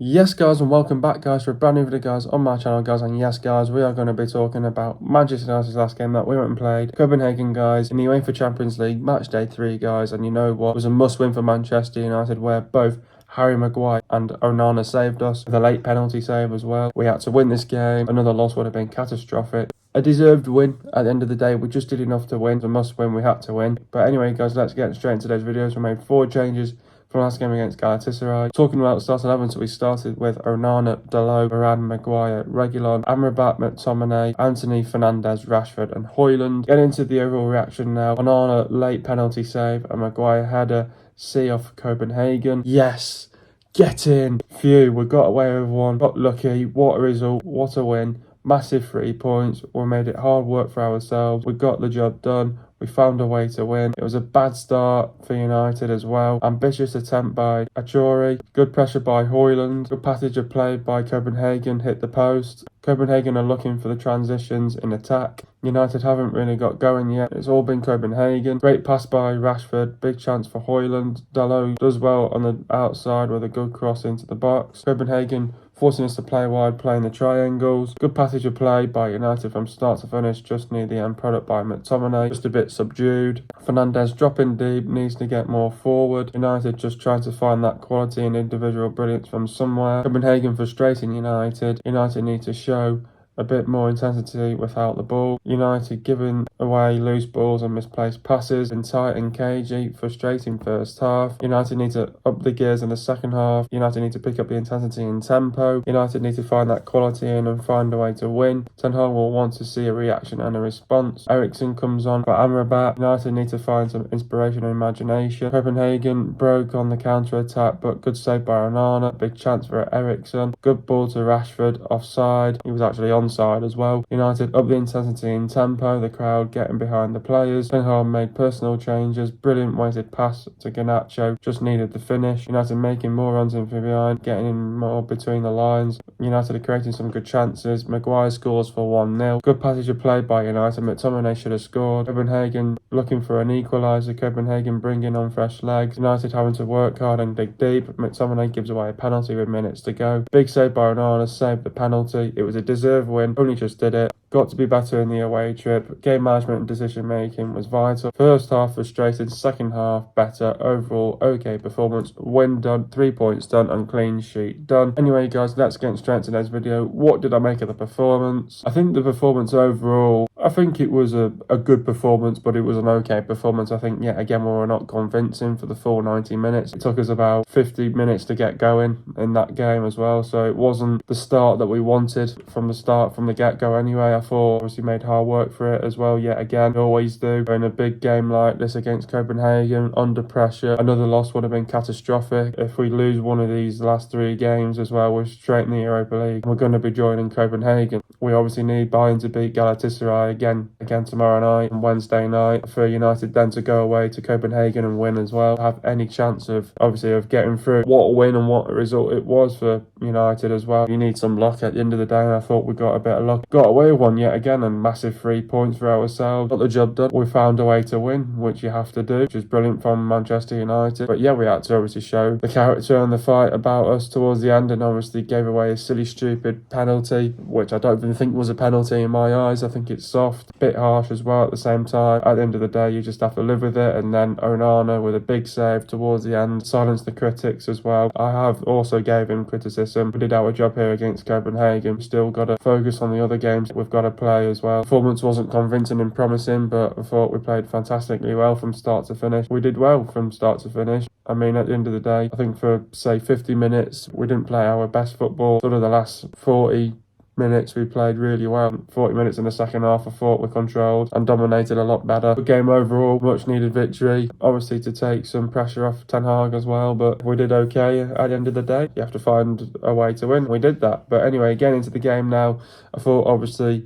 Yes guys, and welcome back guys for a brand new video guys on my channel guys. And yes guys, we are going to be talking about Manchester United's last game that we went and played Copenhagen guys in the UEFA Champions League match day 3 guys. And you know what, it was a must win for Manchester United where both Harry Maguire and Onana saved us with a late penalty save as well. We had to win this game. Another loss would have been catastrophic. A deserved win at the end of the day. We just did enough to win. It was a must win, we had to win. But anyway guys, let's get straight into today's videos. We made 4 changes from last game against Galatasaray. Talking about the start 11, so we started with Onana, Dalot, Varane, Maguire, Reguilon, Amrabat, McTominay, Anthony, Fernandes, Rashford and Højlund. Get into the overall reaction now. Onana, late penalty save, and Maguire header, see off Copenhagen. Yes, get in. Phew, we got away with one. Got lucky. What a result, what a win. Massive 3 points. We made it hard work for ourselves. We got the job done. We found a way to win. It was a bad start for United as well. Ambitious attempt by Achori. Good pressure by Højlund. Good passage of play by Copenhagen. Hit the post. Copenhagen are looking for the transitions in attack. United haven't really got going yet. It's all been Copenhagen. Great pass by Rashford. Big chance for Højlund. Dalot does well on the outside with a good cross into the box. Copenhagen forcing us to play wide, playing the triangles. Good passage of play by United from start to finish, just near the end product by McTominay. Just a bit subdued. Fernandes dropping deep, needs to get more forward. United just trying to find that quality and individual brilliance from somewhere. Copenhagen frustrating United. United need to show a bit more intensity without the ball. United giving away loose balls and misplaced passes, and tight and cagey, frustrating first half. United need to up the gears in the second half. United need to pick up the intensity and tempo. United need to find that quality in and find a way to win. Ten Hag will want to see a reaction and a response. Eriksen comes on for Amrabat. United need to find some inspiration and imagination. Copenhagen broke on the counter-attack, but good save by Onana. Big chance for Eriksen. Good ball to Rashford, offside. He was actually onside as well. United up the intensity and tempo, the crowd getting behind the players. Ten Hag made personal changes. Brilliant weighted pass to Garnacho, just needed the finish. United making more runs in from behind, getting in more between the lines. United are creating some good chances. Maguire scores for 1-0. Good passage of play by United. McTominay should have scored. Copenhagen looking for an equaliser. Copenhagen bringing on fresh legs. United having to work hard and dig deep. McTominay gives away a penalty with minutes to go. Big save by Onana, saved the penalty. It was a deserved win, only just did it. Got to be better in the away trip. Game management and decision making was vital. First half frustrated, second half better. Overall okay performance. Win done, 3 points done, and clean sheet done. Anyway guys, let's get straight into today's video. What did I make of the performance? I think the performance overall, I think it was a good performance, but it was an okay performance. I think yet again we were not convincing for the full 90 minutes. It took us about 50 minutes to get going in that game as well, so it wasn't the start that we wanted from the start, from the get-go anyway. I thought obviously made hard work for it as well yet again. We always do. In a big game like this against Copenhagen, under pressure, another loss would have been catastrophic. If we lose one of these last 3 games as well, we're straight in the Europa League. We're going to be joining Copenhagen. We obviously need Bayern to beat Galatasaray again tomorrow night and Wednesday night for United then to go away to Copenhagen and win as well. Have any chance of obviously of getting through. What a win and what a result it was for United as well. You need some luck at the end of the day, and I thought we got a bit of luck. Got away with one yet again, and massive 3 points for ourselves. Got the job done. We found a way to win, which you have to do, which is brilliant from Manchester United. But yeah, we had to obviously show the character and the fight about us towards the end, and obviously gave away a silly stupid penalty, which I don't even think was a penalty in my eyes. I think it's soft, bit harsh as well at the same time. At the end of the day, you just have to live with it. And then Onana with a big save towards the end, silenced the critics as well. I have also gave him criticism. We did our job here against Copenhagen. Still got to focus on the other games we've got to play as well. Performance wasn't convincing and promising, but I thought we played fantastically well from start to finish. We did well from start to finish. I mean, at the end of the day, I think for, say, 50 minutes, we didn't play our best football. Sort of the last 40 minutes we played really well. 40 minutes in the second half I thought we controlled and dominated a lot better. Good game overall, much needed victory, obviously to take some pressure off Ten Hag as well, but we did okay at the end of the day. You have to find a way to win. We did that. But anyway, getting into the game now, I thought obviously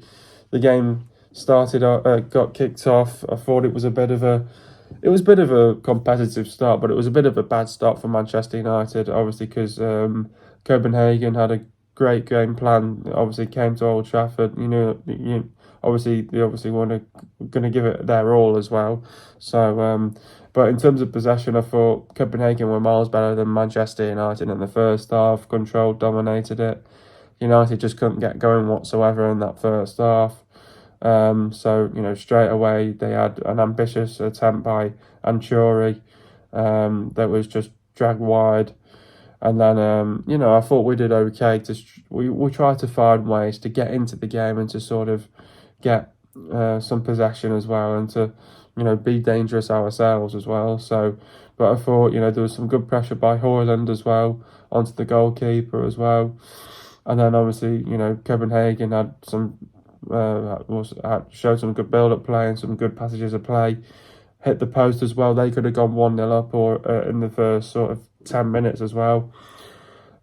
the game started, got kicked off. I thought it was a bit of a competitive start, but it was a bit of a bad start for Manchester United, obviously because Copenhagen had a great game plan. Obviously came to Old Trafford. Obviously they want to give it their all as well. So but But in terms of possession, I thought Copenhagen were miles better than Manchester United in the first half. Controlled, dominated it. United just couldn't get going whatsoever in that first half. So, straight away they had an ambitious attempt by Anchuri that was just dragged wide. And then, I thought we did okay. We tried to find ways to get into the game and to sort of get some possession as well, and to, be dangerous ourselves as well. So, but I thought, there was some good pressure by Højlund as well onto the goalkeeper as well. And then obviously, Copenhagen had showed some good build-up play and some good passages of play. Hit the post as well. They could have gone 1-0 up or in the first sort of 10 minutes as well.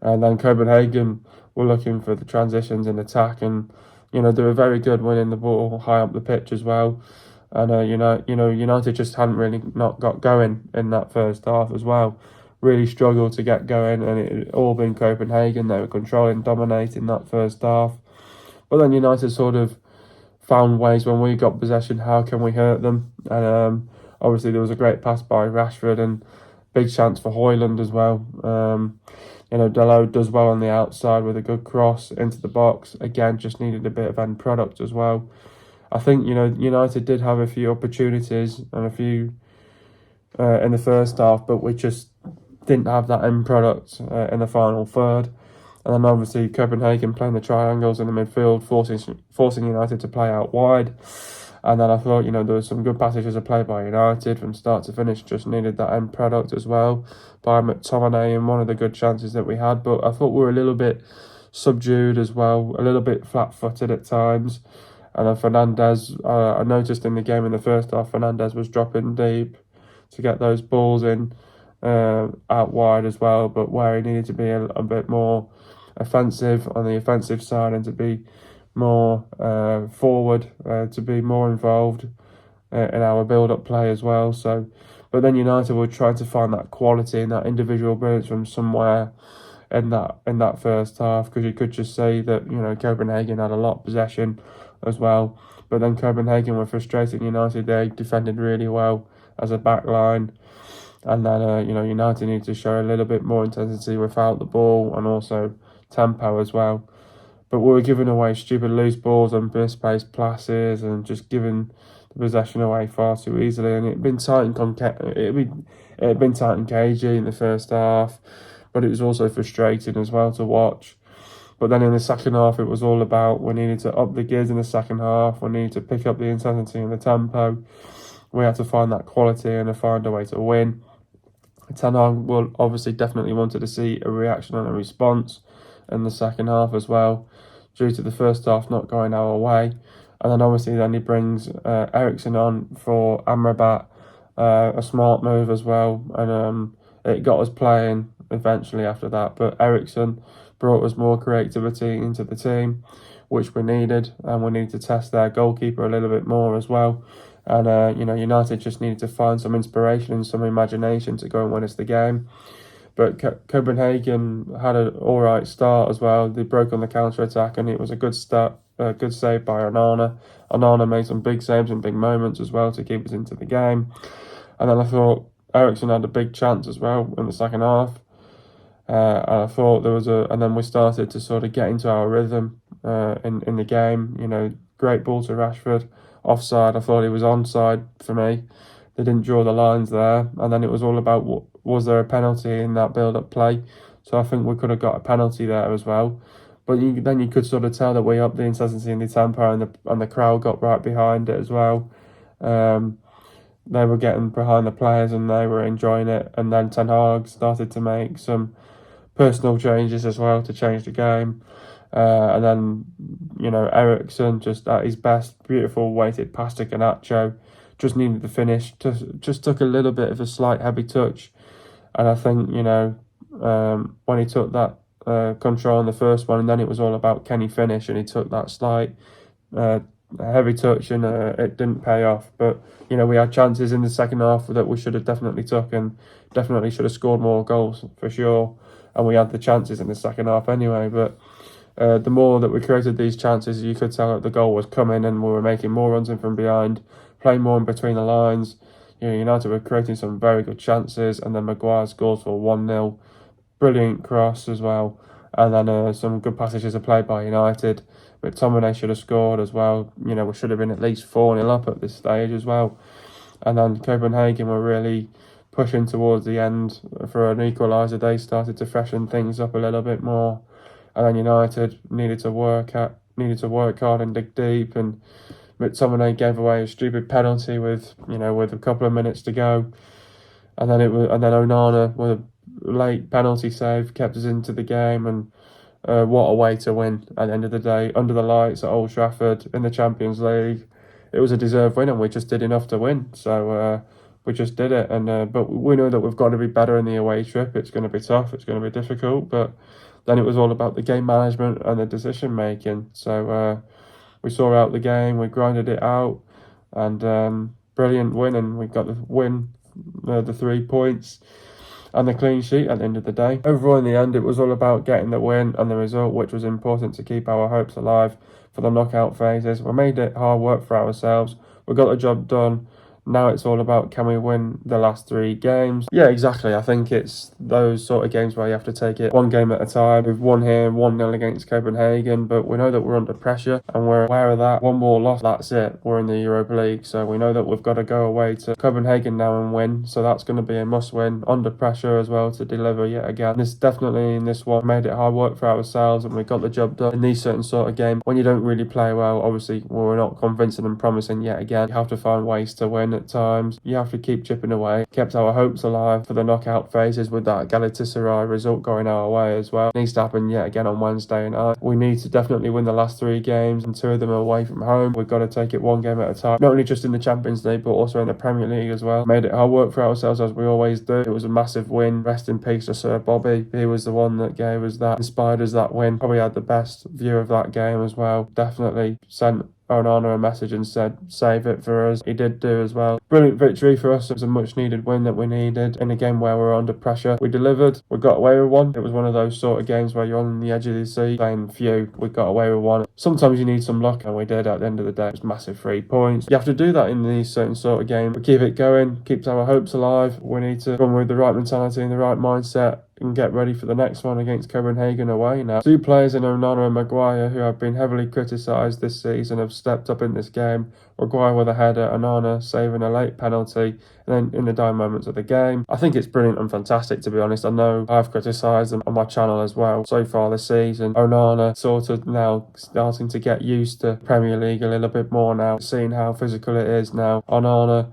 And then Copenhagen were looking for the transitions in attack, and they were very good winning the ball high up the pitch as well. And United just hadn't really not got going in that first half as well. Really struggled to get going, and it had all been Copenhagen. They were controlling, dominating that first half. But then United sort of found ways when we got possession. How can we hurt them? And obviously there was a great pass by Rashford and big chance for Højlund as well. Dalot does well on the outside with a good cross into the box. Again, just needed a bit of end product as well. I think, United did have a few opportunities and a few in the first half, but we just didn't have that end product in the final third. And then obviously Copenhagen playing the triangles in the midfield, forcing United to play out wide. And then I thought, there was some good passages of play by United from start to finish. Just needed that end product as well by McTominay in one of the good chances that we had. But I thought we were a little bit subdued as well, a little bit flat-footed at times. And then Fernandes, I noticed in the game in the first half, Fernandes was dropping deep to get those balls in out wide as well. But where he needed to be a bit more offensive on the offensive side and to be more forward, to be more involved in our build-up play as well. So, but then United were trying to find that quality and that individual brilliance from somewhere in that first half, because you could just say that Copenhagen had a lot of possession as well. But then Copenhagen were frustrating United. They defended really well as a back line. And then, United needed to show a little bit more intensity without the ball and also tempo as well. But we were giving away stupid loose balls and misplaced passes and just giving the possession away far too easily. And it had been tight and cagey in the first half, but it was also frustrating as well to watch. But then in the second half, it was all about we needed to up the gears in the second half. We needed to pick up the intensity and the tempo. We had to find that quality and to find a way to win. Ten Hag will obviously definitely wanted to see a reaction and a response in the second half as well, due to the first half not going our way. And then obviously then he brings Eriksen on for Amrabat, a smart move as well. And it got us playing eventually after that. But Eriksen brought us more creativity into the team, which we needed. And we needed to test their goalkeeper a little bit more as well. And, United just needed to find some inspiration and some imagination to go and win us the game. But Copenhagen had an all right start as well. They broke on the counter-attack, and it was a good start, a good save by Onana. Onana made some big saves and big moments as well to keep us into the game. And then I thought Eriksen had a big chance as well in the second half. And I thought and then we started to sort of get into our rhythm in the game. Great ball to Rashford. Offside, I thought he was onside for me. They didn't draw the lines there. And then it was all about, was there a penalty in that build-up play? So I think we could have got a penalty there as well. But then you could sort of tell that we upped the intensity and the tempo, and the crowd got right behind it as well. They were getting behind the players and they were enjoying it. And then Ten Hag started to make some personal changes as well to change the game. And then, Eriksen just at his best, beautiful weighted pass to Garnacho, just needed the finish, just took a little bit of a slight heavy touch. And I think, when he took that control on the first one, and then it was all about can he finish, and he took that slight heavy touch, and it didn't pay off. But, we had chances in the second half that we should have definitely took, and definitely should have scored more goals for sure. And we had the chances in the second half anyway, but the more that we created these chances, you could tell that the goal was coming, and we were making more runs in from behind, playing more in between the lines, United were creating some very good chances, and then Maguire scores for 1-0. Brilliant cross as well. And then some good passages of play by United. But McTominay should have scored as well. We should have been at least 4-0 up at this stage as well. And then Copenhagen were really pushing towards the end for an equaliser. They started to freshen things up a little bit more. And then United needed to work hard and dig deep. And McTominay gave away a stupid penalty with a couple of minutes to go. And then Onana with a late penalty save kept us into the game, and what a way to win at the end of the day under the lights at Old Trafford in the Champions League. It was a deserved win, and we just did enough to win. So we just did it, and but we know that we've got to be better in the away trip. It's going to be tough. It's going to be difficult, but then it was all about the game management and the decision making. So we saw out the game, we grinded it out, and brilliant win, and we got the win, the 3 points and the clean sheet at the end of the day. Overall, in the end, it was all about getting the win and the result, which was important to keep our hopes alive for the knockout phases. We made it hard work for ourselves. We got the job done. Now it's all about, can we win the last 3 games? Yeah, exactly. I think it's those sort of games where you have to take it one game at a time. We've won here 1-0 against Copenhagen, but we know that we're under pressure and we're aware of that. One more loss, that's it. We're in the Europa League, so we know that we've got to go away to Copenhagen now and win. So that's going to be a must-win, under pressure as well to deliver yet again. In this one, made it hard work for ourselves and we got the job done in these certain sort of games. When you don't really play well, obviously, we're not convincing and promising yet again. You have to find ways to win at times. You have to keep chipping away. Kept our hopes alive for the knockout phases with that Galatasaray result going our way as well. It needs to happen yet again on Wednesday night. We need to definitely win the last 3 games, and 2 of them are away from home. We've got to take it one game at a time, not only just in the Champions League but also in the Premier League as well. Made it hard work for ourselves as we always do. It was a massive win. Rest in peace to Sir Bobby. He was the one that gave us that, inspired us that win. Probably had the best view of that game as well. Definitely sent Onana a message and said, save it for us. He did do as well. Brilliant victory for us. It was a much needed win that we needed in a game where we were under pressure. We delivered. We got away with one. It was one of those sort of games where you're on the edge of the seat saying, phew, we got away with one. Sometimes you need some luck, and we did at the end of the day. It was massive 3 points. You have to do that in these certain sort of games. We keep it going, keeps our hopes alive. We need to run with the right mentality and the right mindset and get ready for the next one against Copenhagen away now. 2 players in Onana and Maguire, who have been heavily criticised this season, have stepped up in this game. Maguire with a header, Onana saving a late penalty, and then in the dying moments of the game. I think it's brilliant and fantastic, to be honest. I know I've criticised them on my channel as well so far this season. Onana sort of now starting to get used to Premier League a little bit more now, seeing how physical it is now. Onana,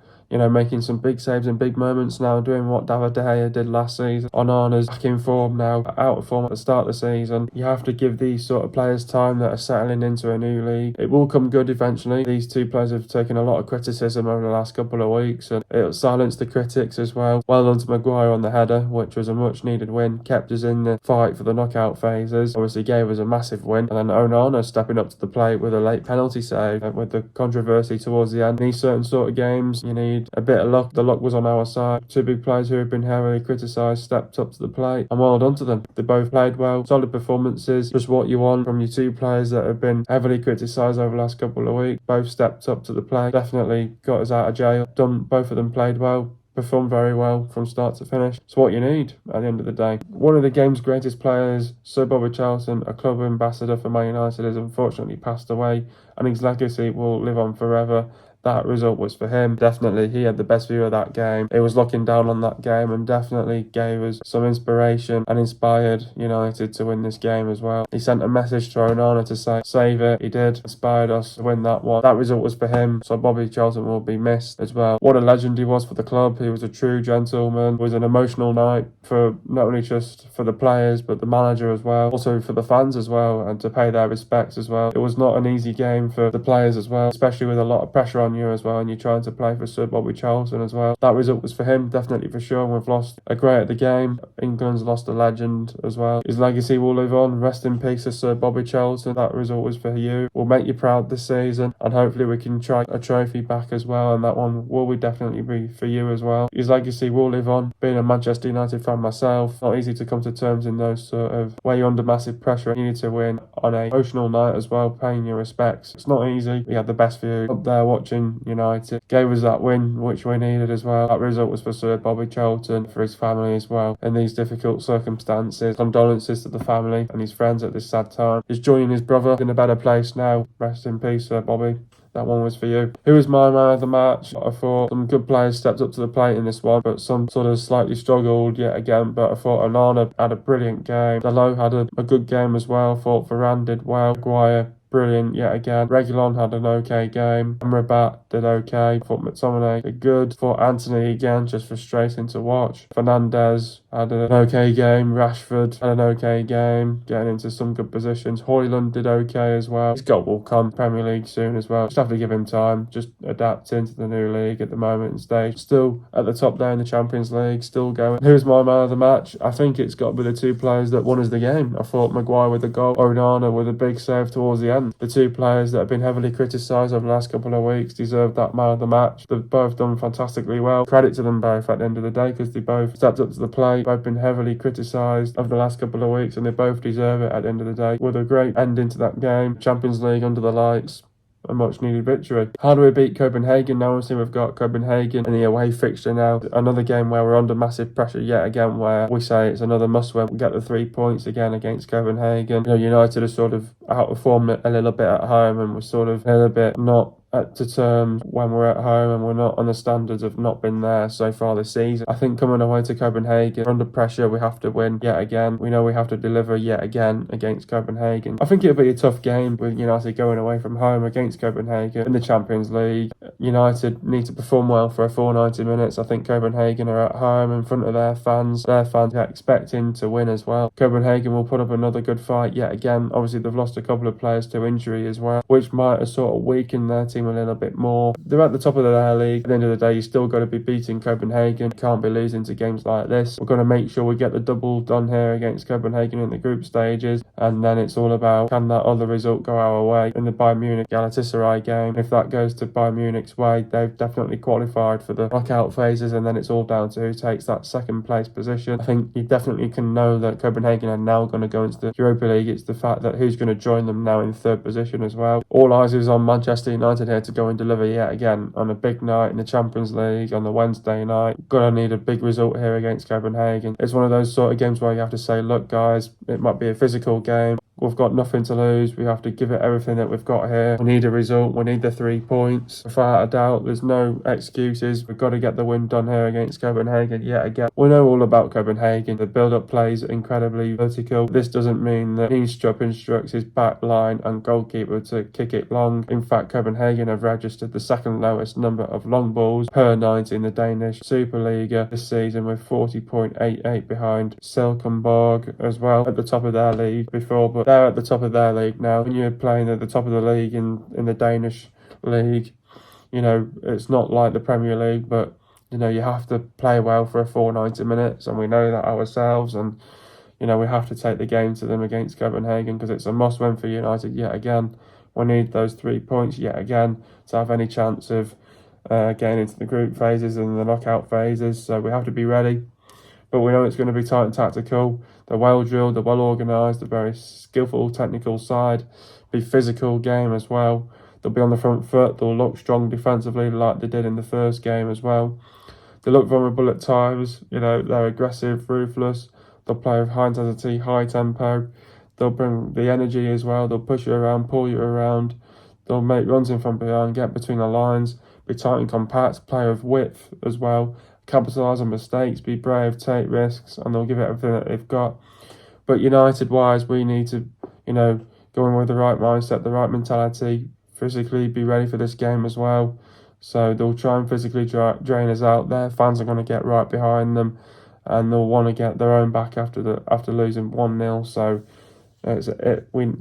making some big saves in big moments now, doing what David De Gea did last season. Onana's back in form now, out of form at the start of the season. You have to give these sort of players time that are settling into a new league. It will come good eventually. These 2 players have taken a lot of criticism over the last couple of weeks, and it'll silence the critics as well. Well done to Maguire on the header, which was a much needed win. Kept us in the fight for the knockout phases. Obviously gave us a massive win. And then Onana stepping up to the plate with a late penalty save, with the controversy towards the end. In these certain sort of games, you need a bit of luck. The luck was on our side. 2 big players who have been heavily criticised stepped up to the plate, and well done to them. They both played well. Solid performances. Just what you want from your 2 players that have been heavily criticised over the last couple of weeks. Both stepped up to the plate. Definitely got us out of jail. Both of them played well. Performed very well from start to finish. It's what you need at the end of the day. One of the game's greatest players, Sir Bobby Charlton, a club ambassador for Man United, has unfortunately passed away, and his legacy will live on forever. That result was for him. Definitely, he had the best view of that game. He was looking down on that game and definitely gave us some inspiration and inspired United to win this game as well. He sent a message to Onana to say, save it. He did. Inspired us to win that one. That result was for him, so Bobby Charlton will be missed as well. What a legend he was for the club. He was a true gentleman. It was an emotional night for not only just for the players, but the manager as well. Also for the fans as well, and to pay their respects as well. It was not an easy game for the players as well, especially with a lot of pressure on you as well, and you're trying to play for Sir Bobby Charlton as well. That result was for him, definitely for sure. We've lost a great at the game. England's lost a legend as well. His legacy will live on. Rest in peace to Sir Bobby Charlton. That result was for you. We'll make you proud this season, and hopefully we can try a trophy back as well, and that one will definitely be for you as well. His legacy will live on. Being a Manchester United fan myself, not easy to come to terms in those sort of where you're under massive pressure. You need to win on an emotional night as well, paying your respects. It's not easy. We had the best view up there watching pushing United. Gave us that win, which we needed as well. That result was for Sir Bobby Charlton, for his family as well, in these difficult circumstances. Condolences to the family and his friends at this sad time. He's joining his brother in a better place now. Rest in peace, Sir Bobby. That one was for you. Who was my man of the match? I thought some good players stepped up to the plate in this one, but some sort of slightly struggled yet again. But I thought Onana had a brilliant game. Dalot had a good game as well. I thought Varane did well. Maguire, brilliant yet again. Reguilon had an okay game. Amrabat did okay. Thought McTominay did good. Thought Anthony again, just frustrating to watch. Fernandes had an okay game. Rashford had an okay game, getting into some good positions. Højlund did okay as well. His goal will come Premier League soon as well. Just have to give him time. Just adapt into the new league at the moment and stage. Still at the top there in the Champions League. Still going. Who's my man of the match? I think it's got to be the two players that won us the game. I thought Maguire with the goal, Onana with a big save towards the end. The two players that have been heavily criticised over the last couple of weeks deserve that man of the match. They've both done fantastically well. Credit to them both at the end of the day, because they both stepped up to the plate. Both been heavily criticised over the last couple of weeks, and they both deserve it at the end of the day. With a great ending to that game. Champions League under the lights. A much needed victory. How do we beat Copenhagen? Now obviously we've got Copenhagen in the away fixture now. Another game where we're under massive pressure yet again, where we say it's another must win. We get the 3 points again against Copenhagen. United are sort of out of form a little bit at home, and we're sort of a little bit not up to terms when we're at home, and we're not on the standards of not been there so far this season. I think coming away to Copenhagen, under pressure, we have to win yet again. We know we have to deliver yet again against Copenhagen. I think it'll be a tough game with United going away from home against Copenhagen in the Champions League. United need to perform well for a full 90 minutes. I think Copenhagen are at home in front of their fans. Their fans are expecting to win as well. Copenhagen will put up another good fight yet again. Obviously, they've lost a couple of players to injury as well, which might have sort of weakened their team a little bit more. They're at the top of their league. At the end of the day, you still got to be beating Copenhagen. You can't be losing to games like this. We're going to make sure we get the double done here against Copenhagen in the group stages, and then it's all about, can that other result go our way in the Bayern Munich Galatasaray game? If that goes to Bayern Munich's way, they've definitely qualified for the knockout phases, and then it's all down to who takes that second place position. I think you definitely can know that Copenhagen are now going to go into the Europa League. It's the fact that who's going to join them now in third position as well. All eyes is on Manchester United here to go and deliver yet again on a big night in the Champions League on the Wednesday night. Gonna need a big result here against Copenhagen. It's one of those sort of games where you have to say, look guys, it might be a physical game. We've got nothing to lose. We have to give it everything that we've got here. We need a result. We need the 3 points. Without a doubt, there's no excuses. We've got to get the win done here against Copenhagen yet again. We know all about Copenhagen. The build-up plays incredibly vertical. This doesn't mean that Instrup instructs his back line and goalkeeper to kick it long. In fact, Copenhagen have registered the second lowest number of long balls per night in the Danish Superliga this season, with 40.88 behind Silkeborg as well at the top of their league before, but they're at the top of their league now. When you're playing at the top of the league in the Danish league, it's not like the Premier League, but you have to play well for a full 90 minutes, and we know that ourselves, and we have to take the game to them against Copenhagen, because it's a must win for United yet again. We need those 3 points yet again to have any chance of getting into the group phases and the knockout phases, so we have to be ready. But we know it's going to be tight and tactical. They're well drilled, they're well organised, they're very skillful technical side. Be physical game as well. They'll be on the front foot, they'll look strong defensively like they did in the first game as well. They look vulnerable at times, they're aggressive, ruthless. They'll play with high intensity, high tempo. They'll bring the energy as well. They'll push you around, pull you around. They'll make runs in from behind, get between the lines, be tight and compact, play with width as well. Capitalise on mistakes, be brave, take risks, and they'll give it everything that they've got. But United-wise, we need to, go in with the right mindset, the right mentality, physically be ready for this game as well. So they'll try and physically drain us out. Their fans are going to get right behind them, and they'll want to get their own back after losing 1-0. So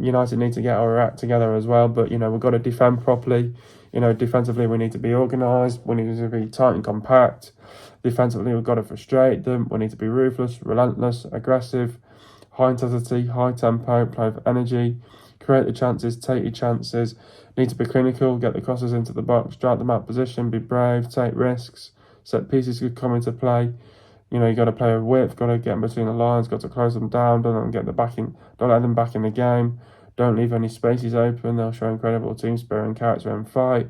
United need to get our act together as well. But we've got to defend properly. Defensively we need to be organised. We need to be tight and compact. Defensively we've got to frustrate them. We need to be ruthless, relentless, aggressive, high intensity, high tempo, play with energy, create the chances, take your chances. Need to be clinical, get the crosses into the box, drag them out position, be brave, take risks. Set pieces could come into play. You got to play with width, got to get in between the lines, got to close them down, don't let them back in the game. Don't leave any spaces open. They'll show incredible team spirit and character and fight.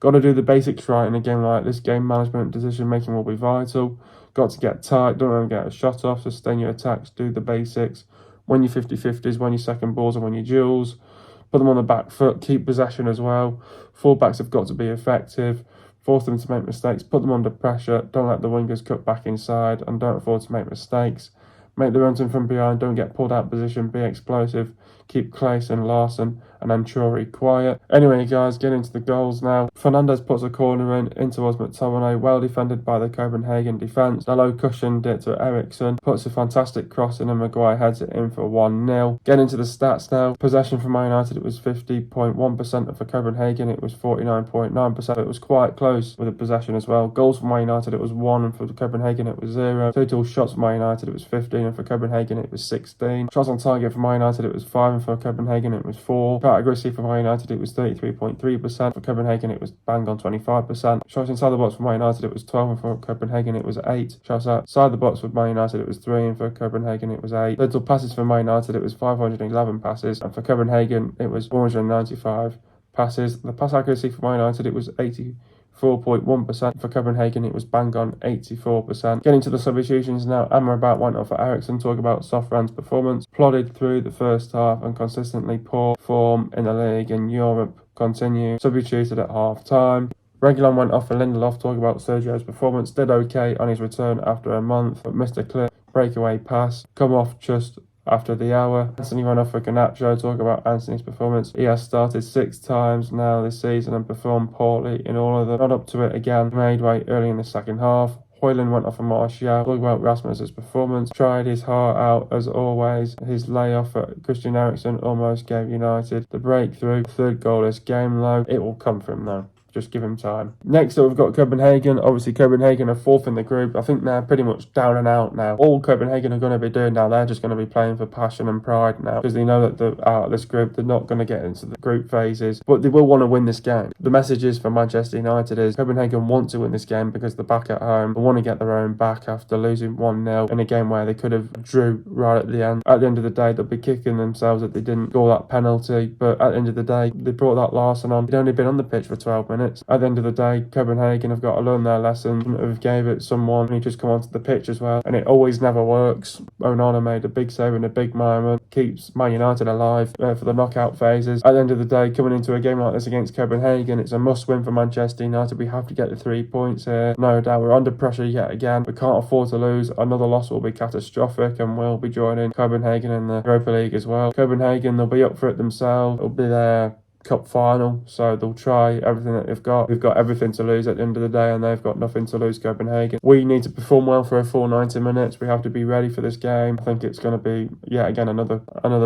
Got to do the basics right in a game like this. Game management, decision making will be vital. Got to get tight, don't let them get a shot off, sustain your attacks, do the basics. Win your 50-50s, win your second balls and win your duels. Put them on the back foot, keep possession as well. Fullbacks have got to be effective. Force them to make mistakes, put them under pressure. Don't let the wingers cut back inside and don't afford to make mistakes. Make the runs in from behind, don't get pulled out of position, be explosive. Keep Clayson, Larson and Anchori quiet. Anyway, guys, get into the goals now. Fernandes puts a corner in towards McTominay, well defended by the Copenhagen defence. Dalot cushioned it to Eriksson, puts a fantastic cross in and Maguire heads it in for 1-0. Get into the stats now. Possession for Man United, it was 50.1%, and for Copenhagen it was 49.9%. It was quite close with the possession as well. Goals for Man United, it was 1, and for Copenhagen it was 0. Total shots for Man United, it was 15, and for Copenhagen it was 16. Shots on target for Man United, it was 5, and for Copenhagen it was 4. Accuracy for Man United, it was 33.3%. For Copenhagen, it was bang on 25%. Shots inside the box for Man United, it was 12, and for Copenhagen, it was 8. Shots outside the box for Man United, it was 3, and for Copenhagen, it was 8. Total passes for Man United, it was 511 passes, and for Copenhagen, it was 495 passes. The pass accuracy for Man United, it was 84.1%. For Copenhagen, it was bang on 84%. Getting to the substitutions now, Amrabat went off for Eriksson. Talk about Sofran's performance. Plodded through the first half and consistently poor form in the league and Europe continued. Substituted at half time. Reguilon went off for Lindelof. Talk about Sergio's performance. Did okay on his return after a month, but missed a clear breakaway pass. Come off just after the hour. Anthony went off for Garnacho. Talk about Anthony's performance. He has started 6 times now this season and performed poorly in all of them. Not up to it again. Made way early in the second half. Hoyland went off for Martial. Talk about Rasmus's performance. Tried his heart out as always. His layoff at Christian Eriksen almost gave United the breakthrough. Third goal this game though. It will come from though. Just give him time. Next up, we've got Copenhagen. Obviously, Copenhagen are 4th in the group. I think they're pretty much down and out now. All Copenhagen are going to be doing now, they're just going to be playing for passion and pride now, because they know that they're out of this group. They're not going to get into the group phases, but they will want to win this game. The message is for Manchester United is Copenhagen want to win this game because they're back at home. They want to get their own back after losing 1-0 in a game where they could have drew right at the end. At the end of the day, they'll be kicking themselves that they didn't score that penalty, but at the end of the day, they brought that Larson on. He'd only been on the pitch for 12 minutes. At the end of the day, Copenhagen have got to learn their lesson. Have gave it someone who just come onto the pitch as well, and it always never works. Onana made a big save in a big moment, keeps Man United alive for the knockout phases. At the end of the day, coming into a game like this against Copenhagen, it's a must-win for Manchester United. We have to get the 3 points here. No doubt, we're under pressure yet again. We can't afford to lose. Another loss will be catastrophic, and we'll be joining Copenhagen in the Europa League as well. Copenhagen, they'll be up for it themselves. It'll be their cup final, so they'll try everything that they've got. We've got everything to lose at the end of the day, and they've got nothing to lose, Copenhagen. We need to perform well for a full 90 minutes. We have to be ready for this game. I think it's going to be, yet again, another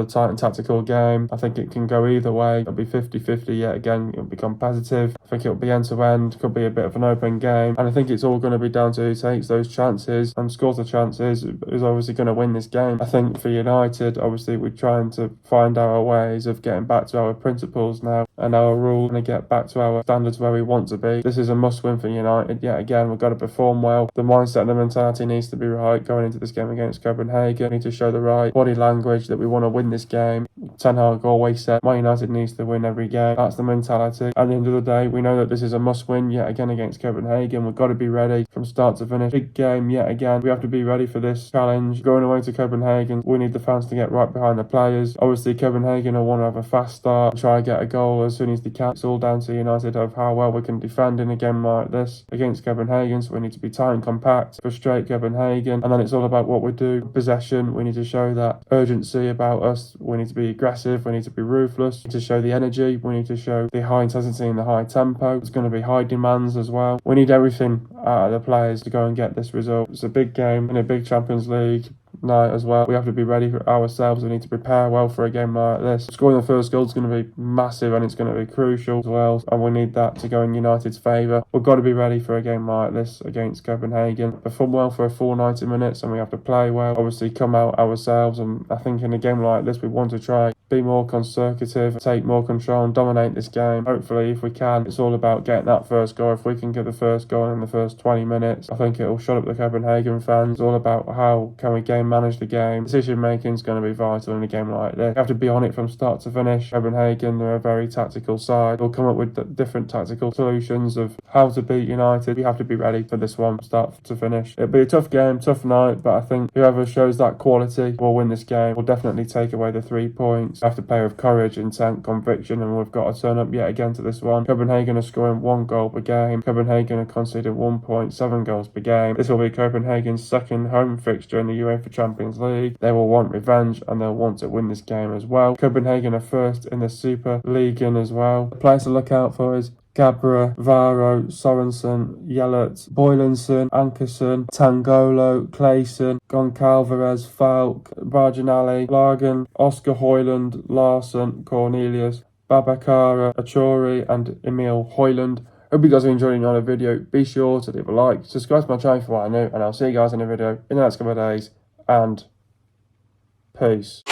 tight and tactical game. I think it can go either way. It'll be 50-50 yet again. It'll be competitive. I think it'll be end-to-end. Could be a bit of an open game, and I think it's all going to be down to who takes those chances and scores the chances is obviously going to win this game. I think for United, obviously we're trying to find our ways of getting back to our principles now and our rule, and get back to our standards where we want to be. This is a must-win for United. Yet again, we've got to perform well. The mindset and the mentality needs to be right going into this game against Copenhagen. We need to show the right body language that we want to win this game. Ten Hag always said Man United needs to win every game. That's the mentality. At the end of the day, we know that this is a must-win yet again against Copenhagen. We've got to be ready from start to finish. Big game yet again. We have to be ready for this challenge. Going away to Copenhagen, we need the fans to get right behind the players. Obviously, Copenhagen will want to have a fast start and try and get a goal as soon as they can. It's all down to United of how well we can defend in a game like this against Copenhagen. So we need to be tight and compact, frustrate Copenhagen, and then it's all about what we do. Possession, we need to show that urgency about us. We need to be aggressive. We need to be ruthless. We need to show the energy. We need to show the high intensity and the high tempo. It's going to be high demands as well. We need everything out of the players to go and get this result. It's a big game in a big Champions League night as well. We have to be ready for ourselves. We need to prepare well for a game like this. Scoring the first goal is going to be massive, and it's going to be crucial as well, and we need that to go in United's favour. We've got to be ready for a game like this against Copenhagen. Perform well for a full 90 minutes, and we have to play well. Obviously come out ourselves, and I think in a game like this we want to try be more conservative, take more control and dominate this game. Hopefully, if we can, it's all about getting that first goal. If we can get the first goal in the first 20 minutes, I think it'll shut up the Copenhagen fans. It's all about how can we game manage the game. Decision making is going to be vital in a game like this. You have to be on it from start to finish. Copenhagen, they're a very tactical side. They'll come up with different tactical solutions of how to beat United. We have to be ready for this one, start to finish. It'll be a tough game, tough night, but I think whoever shows that quality will win this game. Will definitely take away the 3 points. We have to play with courage, intent, conviction, and we've got to turn up yet again to this one. Copenhagen are scoring 1 goal per game. Copenhagen are conceding 1.7 goals per game. This will be Copenhagen's second home fixture in the UEFA Champions League. They will want revenge and they'll want to win this game as well. Copenhagen are first in the Super League as well. The players to look out for is Gabra, Varo, Sorensen, Yellert, Boylanson, Ankerson, Tangolo, Clayson, Goncalvarez, Falk, Barginelli, Largan, Oscar Hoyland, Larson, Cornelius, Babakara, Achori, and Emil Hoyland. Hope you guys are enjoying the video. Be sure to leave a like, subscribe to my channel for what I know, and I'll see you guys in a video in the next couple of days, and peace.